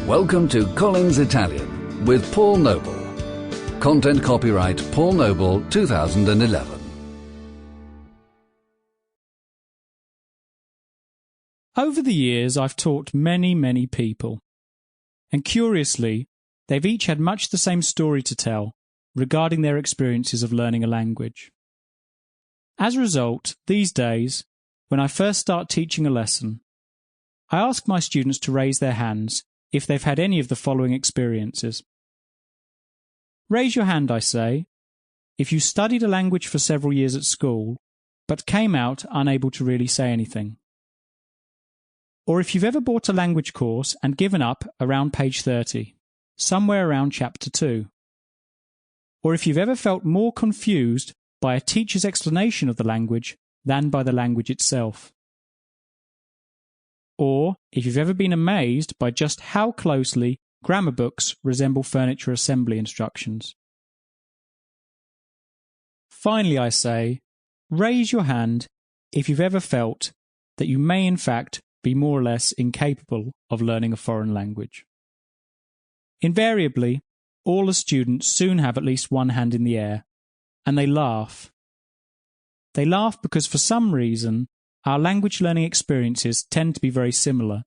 Welcome to Collins Italian with Paul Noble. Content copyright Paul Noble 2011. Over the years, I've taught many people, and curiously, they've each had much the same story to tell regarding their experiences of learning a language. As a result, these days, when I first start teaching a lesson, I ask my students to raise their hands if they've had any of the following experiences. Raise your hand, I say, if you studied a language for several years at school, but came out unable to really say anything. Or if you've ever bought a language course and given up around page 30, somewhere around chapter 2. Or if you've ever felt more confused by a teacher's explanation of the language than by the language itself. Or if you've ever been amazed by just how closely grammar books resemble furniture assembly instructions. Finally, I say, raise your hand if you've ever felt that you may in fact be more or less incapable of learning a foreign language. Invariably, all the students soon have at least one hand in the air, and they laugh. They laugh because for some reason, our language learning experiences tend to be very similar,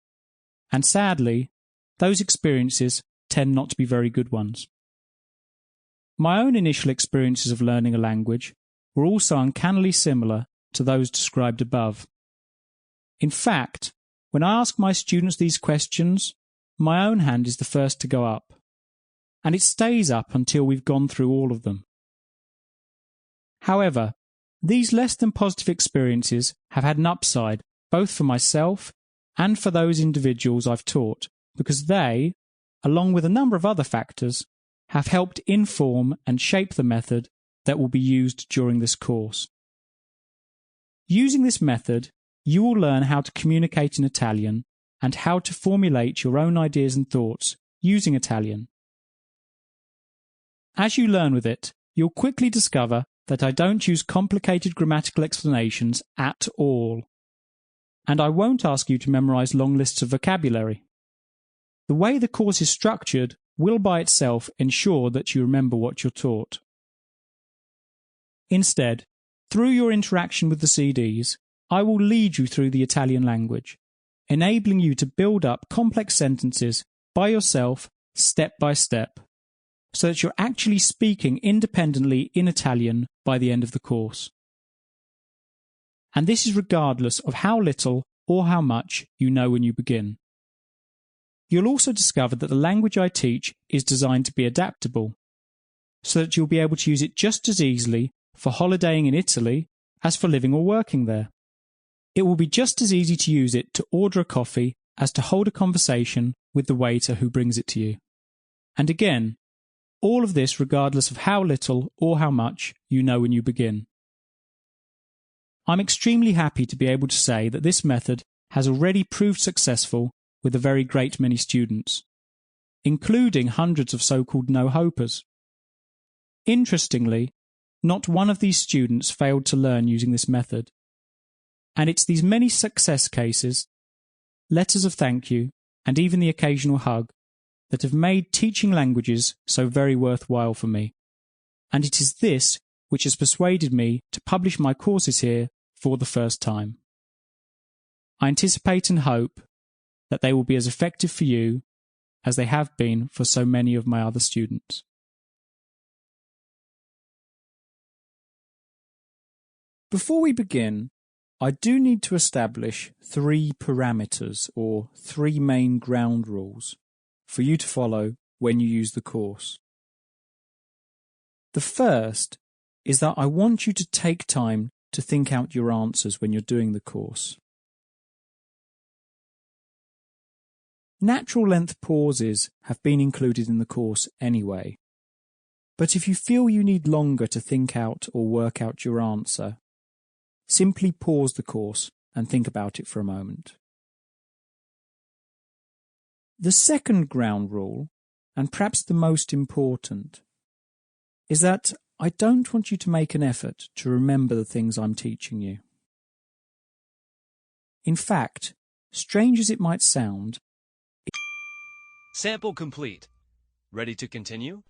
and sadly, those experiences tend not to be very good ones. My own initial experiences of learning a language were also uncannily similar to those described above. In fact, when I ask my students these questions, my own hand is the first to go up, and it stays up until we've gone through all of them. However, these less than positive experiences have had an upside both for myself and for those individuals I've taught, because they, along with a number of other factors, have helped inform and shape the method that will be used during this course. Using this method, you will learn how to communicate in Italian and how to formulate your own ideas and thoughts using Italian. As you learn with it, you'll quickly discover that I don't use complicated grammatical explanations at all. And I won't ask you to memorize long lists of vocabulary. The way the course is structured will by itself ensure that you remember what you're taught. Instead, through your interaction with the CDs, I will lead you through the Italian language, enabling you to build up complex sentences by yourself, step by step, so that you're actually speaking independently in Italian by the end of the course. And this is regardless of how little or how much you know when you begin. You'll also discover that the language I teach is designed to be adaptable, so that you'll be able to use it just as easily for holidaying in Italy as for living or working there. It will be just as easy to use it to order a coffee as to hold a conversation with the waiter who brings it to you. And again, all of this regardless of how little or how much you know when you begin. I'm extremely happy to be able to say that this method has already proved successful with a very great many students, including hundreds of so-called no-hopers. Interestingly, not one of these students failed to learn using this method. And it's these many success cases, letters of thank you, and even the occasional hug that have made teaching languages so very worthwhile for me. And it is this which has persuaded me to publish my courses here for the first time. I anticipate and hope that they will be as effective for you as they have been for so many of my other students. Before we begin, I do need to establish 3 parameters or 3 main ground rules for you to follow when you use the course. The first is that I want you to take time to think out your answers when you're doing the course. Natural length pauses have been included in the course anyway, but if you feel you need longer to think out or work out your answer, simply pause the course and think about it for a moment. The second ground rule, and perhaps the most important, is that I don't want you to make an effort to remember the things I'm teaching you. In fact, strange as it might sound, Sample complete. Ready to continue?